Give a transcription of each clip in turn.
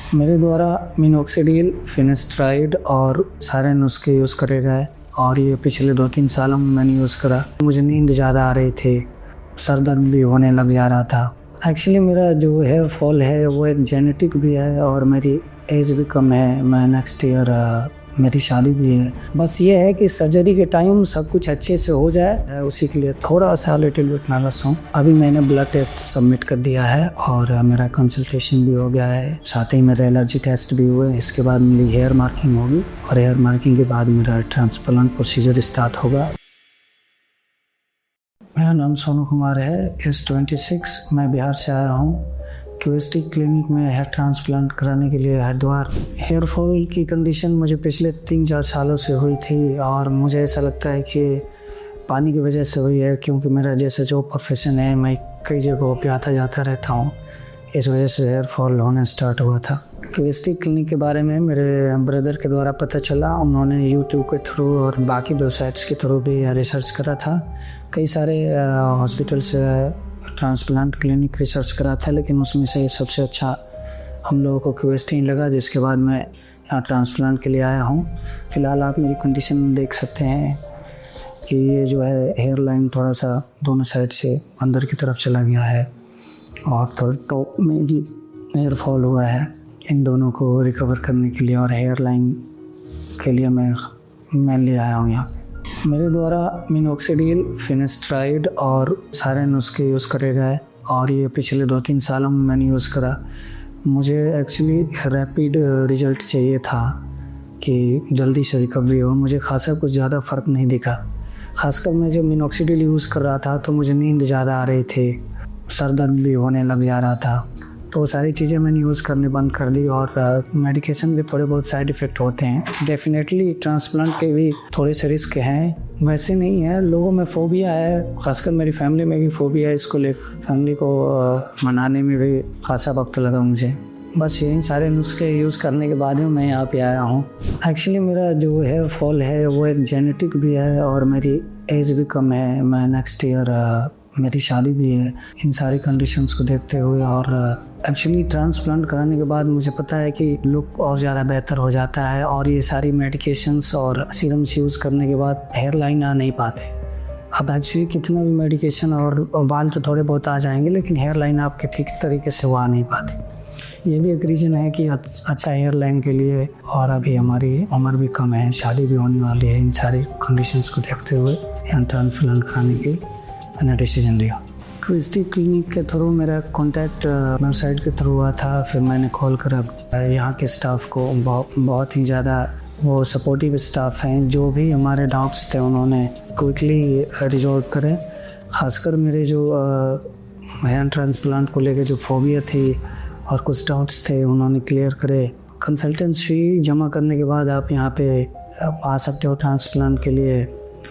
मेरे द्वारा minoxidil, finasteride और सारे नुस्खे यूज़ करे गए और ये पिछले 2-3 सालों में मैंने यूज़ करा। मुझे नींद ज़्यादा आ रही थी, सर दर्द भी होने लग जा रहा था। एक्चुअली मेरा जो हेयर फॉल है वो एक जेनेटिक भी है और मेरी एज भी कम है। मैं नेक्स्ट ईयर मेरी शादी भी है। बस ये है कि सर्जरी के टाइम सब कुछ अच्छे से हो जाए, उसी के लिए थोड़ा सा लिटिल बिट नर्वस हूँ। अभी मैंने ब्लड टेस्ट सबमिट कर दिया है और मेरा कंसल्टेशन भी हो गया है, साथ ही मेरे एलर्जी टेस्ट भी हुए। इसके बाद मेरी हेयर मार्किंग होगी और हेयर मार्किंग के बाद मेरा ट्रांसप्लांट प्रोसीजर स्टार्ट होगा। मेरा नाम सोनू कुमार है, एज 26। मैं बिहार से आया हूँ क्यूएसटी क्लिनिक में हेयर ट्रांसप्लांट कराने के लिए हरिद्वार। हेयर फॉल की कंडीशन मुझे पिछले 3-4 सालों से हुई थी और मुझे ऐसा लगता है कि पानी की वजह से हुई है, क्योंकि मेरा जैसे जो प्रोफेशन है मैं कई जगहों पे आता जाता रहता हूँ, इस वजह से हेयर फॉल होना स्टार्ट हुआ था। क्यूएसटी क्लिनिक के बारे में मेरे ब्रदर के द्वारा पता चला। उन्होंने यूट्यूब के थ्रू और बाकी वेबसाइट्स के थ्रू भी रिसर्च करा था। कई सारे हॉस्पिटल से ट्रांसप्लांट क्लिनिक रिसर्च करा था, लेकिन उसमें से सबसे अच्छा हम लोगों को क्यूएसटी लगा, जिसके बाद मैं यहाँ ट्रांसप्लांट के लिए आया हूँ। फ़िलहाल आप मेरी कंडीशन देख सकते हैं कि ये जो है हेयर लाइन थोड़ा सा दोनों साइड से अंदर की तरफ चला गया है और थोड़ा टॉप में भी हेयर फॉल हुआ है। इन दोनों को रिकवर करने के लिए और हेयर लाइन के लिए मैं ले आया हूँ यहाँ। मेरे द्वारा मिनोक्सिडिल, फिनेस्ट्राइड और सारे नुस्खे यूज़ करे गए और ये पिछले 2-3 सालों में मैंने यूज़ करा। मुझे एक्चुअली रैपिड रिज़ल्ट चाहिए था कि जल्दी से रिकवरी हो। मुझे खासा कुछ ज़्यादा फ़र्क नहीं दिखा। ख़ासकर मैं जब मिनोक्सिडिल यूज़ कर रहा था तो मुझे नींद ज़्यादा आ रही थी, सर दर्द भी होने लग जा रहा था। तो सारी चीज़ें मैंने यूज़ करने बंद कर दी और मेडिकेशन के थोड़े बहुत साइड इफ़ेक्ट होते हैं। डेफिनेटली ट्रांसप्लांट के भी थोड़े से रिस्क हैं, वैसे नहीं है। लोगों में फ़ोबिया है, ख़ासकर मेरी फैमिली में भी फ़ोबिया है इसको लेकर। फैमिली को मनाने में भी खासा वक्त लगा मुझे। बस यही सारे नुस्खे यूज़ करने के बाद में मैं यहाँ पे आया हूँ। एक्चुअली मेरा जो हेयर फॉल है वो एक जेनेटिक भी है और मेरी एज भी कम है। मैं नेक्स्ट ईयर मेरी शादी भी है। इन सारी कंडीशंस को देखते हुए और एक्चुअली ट्रांसप्लांट कराने के बाद मुझे पता है कि लुक और ज़्यादा बेहतर हो जाता है और ये सारी मेडिकेशंस और सीरम्स यूज़ करने के बाद हेयर लाइन आ नहीं पाते। अब एक्चुअली कितना भी मेडिकेशन और बाल तो थोड़े बहुत आ जाएंगे, लेकिन हेयर लाइन आपके ठीक तरीके से वो आ नहीं पाते। ये भी एक रीज़न है कि अच्छा हेयर लाइन के लिए, और अभी हमारी उम्र भी कम है, शादी भी होने वाली है। इन सारी कंडीशंस को देखते हुए यहाँ ट्रांसप्लांट कराने की मैंने डिसीजन लिया। क्यूएसटी क्लिनिक के थ्रू मेरा कॉन्टैक्ट वेबसाइट के थ्रू हुआ था। फिर मैंने कॉल करा यहाँ के स्टाफ को, बहुत ही ज़्यादा वो सपोर्टिव स्टाफ हैं। जो भी हमारे डाउट्स थे उन्होंने क्विकली रिजॉल्व करे। ख़ासकर मेरे जो हेयर ट्रांसप्लांट को लेकर जो फोबिया थी और कुछ डाउट्स थे उन्होंने क्लियर करे। कंसल्टेंट फी जमा करने के बाद आप यहाँ पे आ सकते हो ट्रांसप्लांट के लिए,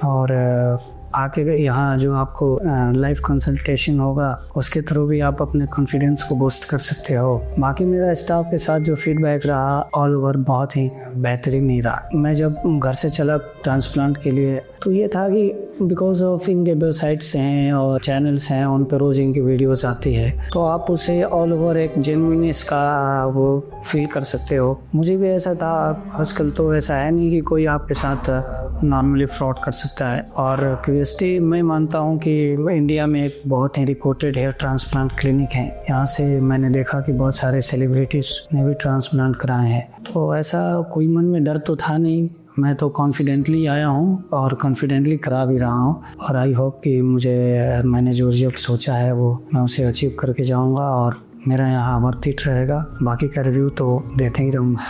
और आके यहाँ जो आपको लाइव कंसल्टेशन होगा उसके थ्रू भी आप अपने कॉन्फिडेंस को बूस्ट कर सकते हो। बाकी मेरा स्टाफ के साथ जो फीडबैक रहा ऑल ओवर बहुत ही बेहतरीन नहीं रहा। मैं जब घर से चला ट्रांसप्लांट के लिए तो ये था कि बिकॉज ऑफ इनके वेबसाइट्स हैं और चैनल्स हैं, उन पर रोज़ इनकी वीडियोस आती है, तो आप उसे ऑल ओवर एक जेन्युइननेस का वो फील कर सकते हो। मुझे भी ऐसा था। आजकल तो ऐसा है नहीं कि कोई आपके साथ नॉर्मली फ्रॉड कर सकता है। और क्यूएसटी मैं मानता हूँ कि इंडिया में एक बहुत ही रिपोर्टेड हेयर ट्रांसप्लांट क्लिनिक है। यहाँ से मैंने देखा कि बहुत सारे सेलिब्रिटीज़ ने भी ट्रांसप्लांट कराए हैं, तो ऐसा कोई मन में डर तो था नहीं। मैं तो कॉन्फिडेंटली आया हूँ और कॉन्फिडेंटली करा भी रहा हूँ और आई होप कि मैंने जो रिजल्ट सोचा है वो मैं उसे अचीव करके जाऊँगा और मेरा यहाँ वर्थ इट रहेगा। बाकी का रिव्यू तो देते ही रहूँगा।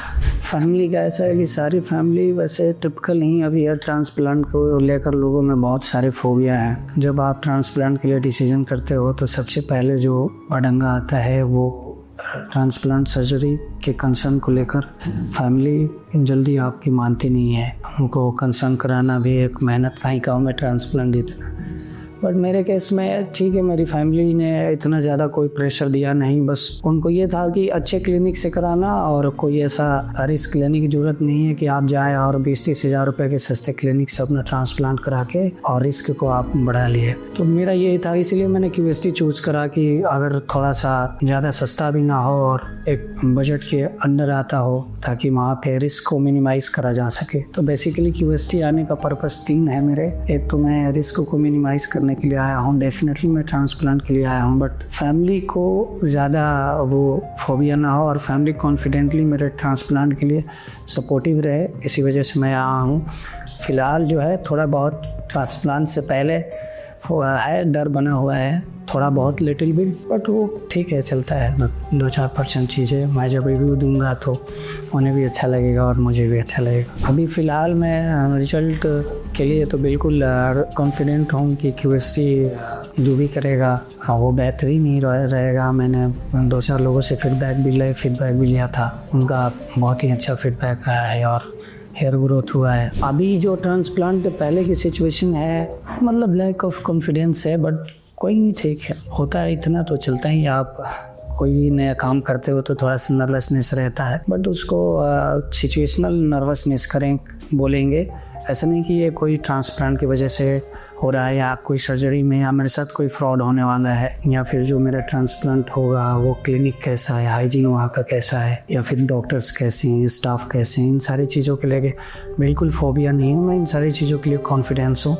फैमिली का ऐसा है कि सारी फैमिली वैसे टिपिकल नहीं, अभी हेयर ट्रांसप्लांट को लेकर लोगों में बहुत सारे फोबिया हैं। जब आप ट्रांसप्लांट के लिए डिसीजन करते हो तो सबसे पहले जो अड़ंगा आता है वो ट्रांसप्लांट सर्जरी के कंसर्न को लेकर फैमिली जल्दी आपकी मानती नहीं है। उनको कंसर्न कराना भी एक मेहनत का ही काम है ट्रांसप्लांट जितना। बट मेरे केस में ठीक है, मेरी फैमिली ने इतना ज़्यादा कोई प्रेशर दिया नहीं, बस उनको ये था कि अच्छे क्लिनिक से कराना और कोई ऐसा रिस्क लेने की ज़रूरत नहीं है कि आप जाए और 20-30 हज़ार रुपये के सस्ते क्लिनिक से अपना ट्रांसप्लांट करा के और रिस्क को आप बढ़ा लिए। तो मेरा ये था, इसलिए मैंने QST चूज़ करा कि अगर थोड़ा सा ज़्यादा सस्ता भी ना हो और एक बजट के अंडर आता हो, ताकि वहाँ पे रिस्क को मिनिमाइज़ करा जा सके। तो बेसिकली QST आने का पर्पस 3 है मेरे। एक तो मैं रिस्क को मिनिमाइज़ करने के लिए आया हूँ, डेफिनेटली मैं ट्रांसप्लांट के लिए आया हूँ, बट फैमिली को ज़्यादा वो फोबिया ना हो और फैमिली कॉन्फिडेंटली मेरे ट्रांसप्लांट के लिए सपोर्टिव रहे, इसी वजह से मैं आया हूँ। फ़िलहाल जो है थोड़ा बहुत ट्रांसप्लांट से पहले है डर बना हुआ है, थोड़ा बहुत लिटिल बिट, बट वो ठीक है, चलता है। 2-4% चीज़ें मैं जब रिव्यू दूंगा तो उन्हें भी अच्छा लगेगा और मुझे भी अच्छा लगेगा। अभी फ़िलहाल मैं रिजल्ट के लिए तो बिल्कुल कॉन्फिडेंट हूँ कि QST जो भी करेगा वो बेहतरीन ही रहेगा। मैंने 2-4 लोगों से फीडबैक भी लिया था, उनका बहुत ही अच्छा फीडबैक आया है और हेयर ग्रोथ हुआ है। अभी जो ट्रांसप्लांट पहले की सिचुएशन है, मतलब लैक ऑफ कॉन्फिडेंस है, बट कोई नहीं, ठीक है, होता है, इतना तो चलता ही। आप कोई नया काम करते हो तो थोड़ा सा नर्वसनेस रहता है, बट उसको सिचुएशनल नर्वसनेस बोलेंगे। ऐसा नहीं कि ये कोई ट्रांसप्लांट की वजह से हो रहा है या कोई सर्जरी में या मेरे साथ कोई फ्रॉड होने वाला है, या फिर जो मेरा ट्रांसप्लांट होगा वो क्लिनिक कैसा है, हाइजीन वहाँ का कैसा है, या फिर डॉक्टर्स कैसे हैं, स्टाफ कैसे हैं, इन सारी चीज़ों के लिए बिल्कुल फोबिया नहीं हूँ मैं। इन सारी चीज़ों के लिए कॉन्फिडेंस हूँ।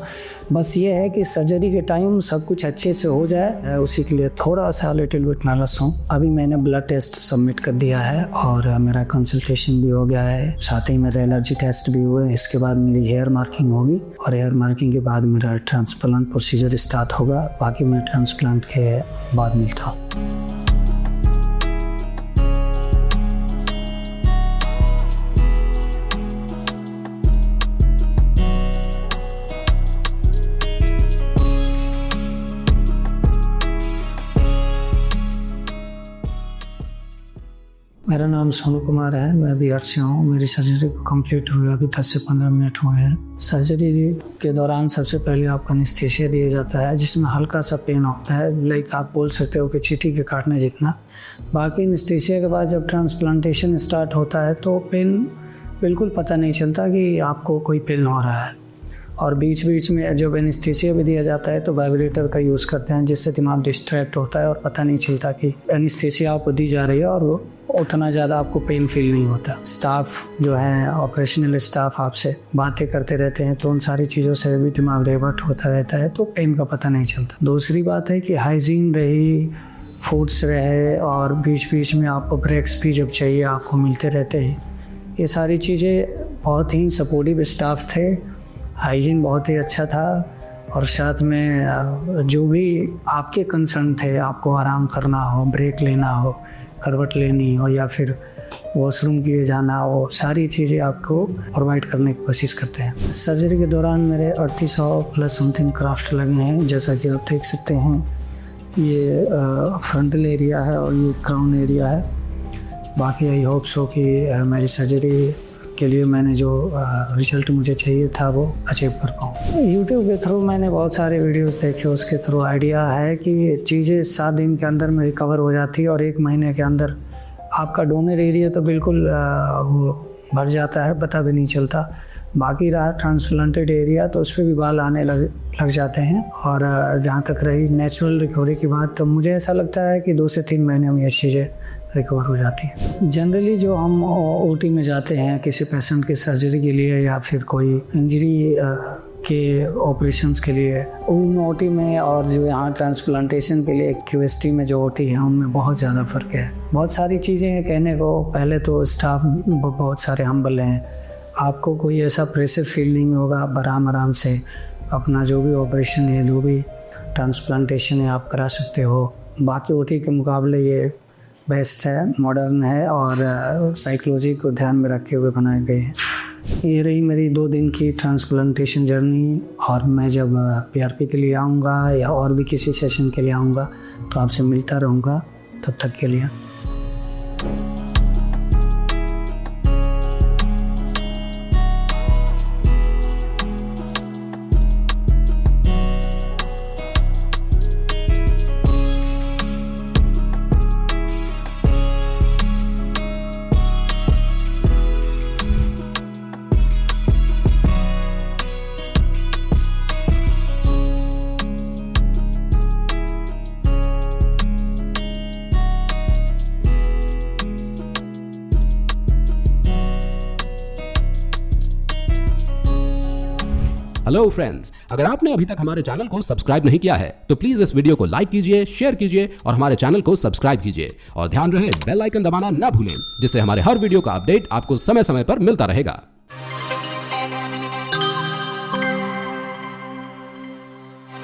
बस ये है कि सर्जरी के टाइम सब कुछ अच्छे से हो जाए, उसी के लिए थोड़ा सा लिटिल बिट नर्वस हूँ। अभी मैंने ब्लड टेस्ट सबमिट कर दिया है और मेरा कंसल्टेशन भी हो गया है, साथ ही मेरे एलर्जी टेस्ट भी हुए। इसके बाद मेरी हेयर मार्किंग होगी और हेयर मार्किंग के बाद मेरा ट्रांसप्लांट प्रोसीजर स्टार्ट होगा। बाकी मैं ट्रांसप्लांट के बाद मिलता हूँ। मेरा नाम सोनू कुमार है, मैं बिहार से हूँ। मेरी सर्जरी को कंप्लीट हुए अभी 10 से 15 मिनट हुए हैं। सर्जरी के दौरान सबसे पहले आपको एनेस्थीसिया दिया जाता है, जिसमें हल्का सा पेन होता है, लाइक आप बोल सकते हो कि चींटी के काटने जितना। बाकी एनेस्थीसिया के बाद जब ट्रांसप्लांटेशन स्टार्ट होता है तो पेन बिल्कुल पता नहीं चलता कि आपको कोई पेन हो रहा है। और बीच बीच में जब एनेस्थीसिया भी दिया जाता है तो वाइब्रेटर का यूज़ करते हैं, जिससे दिमाग डिस्ट्रैक्ट होता है और पता नहीं चलता कि एनेस्थीसिया आपको दी जा रही है और वो उतना ज़्यादा आपको पेन फील नहीं होता। स्टाफ जो है, ऑपरेशनल स्टाफ आपसे बातें करते रहते हैं, तो उन सारी चीज़ों से भी दिमाग डाइवर्ट होता रहता है, तो पेन का पता नहीं चलता। दूसरी बात है कि हाइजीन रही, फूड्स रहे और बीच बीच में आपको ब्रेक्स भी जब चाहिए आपको मिलते रहते हैं। ये सारी चीज़ें, बहुत ही सपोर्टिव स्टाफ थे, हाइजीन बहुत ही अच्छा था और साथ में जो भी आपके कंसर्न थे, आपको आराम करना हो, ब्रेक लेना हो, करवट लेनी हो या फिर वॉशरूम के लिए जाना हो, सारी चीज़ें आपको प्रोवाइड करने की कोशिश करते हैं। सर्जरी के दौरान मेरे 3800 प्लस समथिंग क्राफ्ट लगे हैं, जैसा कि आप देख सकते हैं। ये फ्रंटल एरिया है और ये क्राउन एरिया है। बाकी आई होप सो कि मेरी सर्जरी के लिए मैंने जो रिजल्ट मुझे चाहिए था वो अचीव कर पाऊँ। यूट्यूब के थ्रू मैंने बहुत सारे वीडियोस देखे, उसके थ्रू आइडिया है कि चीज़ें 7 दिन के अंदर में रिकवर हो जाती है और 1 महीने के अंदर आपका डोनर एरिया तो बिल्कुल वो भर जाता है, पता भी नहीं चलता। बाकी रहा ट्रांसप्लांटेड एरिया तो उस पर भी बाल आने लग जाते हैं। और जहाँ तक रही नेचुरल रिकवरी की बात, तो मुझे ऐसा लगता है कि 2 से 3 महीने में ये चीज़ें रिकवर हो जाती है। जनरली जो हम ओटी में जाते हैं किसी पेशेंट की सर्जरी के लिए या फिर कोई इंजरी के ऑपरेशंस के लिए, उन ओटी में और जो यहाँ ट्रांसप्लांटेशन के लिए QST में जो ओटी है उनमें बहुत ज़्यादा फ़र्क है। बहुत सारी चीज़ें हैं कहने को। पहले तो स्टाफ बहुत सारे हम्बल हैं, आपको कोई ऐसा प्रेशर फील नहीं होगा, आप आराम से अपना जो भी ऑपरेशन है, जो भी ट्रांसप्लांटेशन है आप करा सकते हो। बाकी ओटी के मुकाबले ये बेस्ट है, मॉडर्न है और साइकोलॉजी को ध्यान में रखे हुए बनाए गए हैं। ये रही मेरी 2 दिन की ट्रांसप्लांटेशन जर्नी। और मैं जब PRP के लिए आऊँगा या और भी किसी सेशन के लिए आऊँगा तो आपसे मिलता रहूँगा। तब तक के लिए हेलो फ्रेंड्स, अगर आपने अभी तक हमारे चैनल को सब्सक्राइब नहीं किया है तो प्लीज इस वीडियो को लाइक कीजिए, शेयर कीजिए और हमारे चैनल को सब्सक्राइब कीजिए और ध्यान रहे बेल आइकन दबाना ना भूलें, जिससे हमारे हर वीडियो का अपडेट आपको समय समय पर मिलता रहेगा।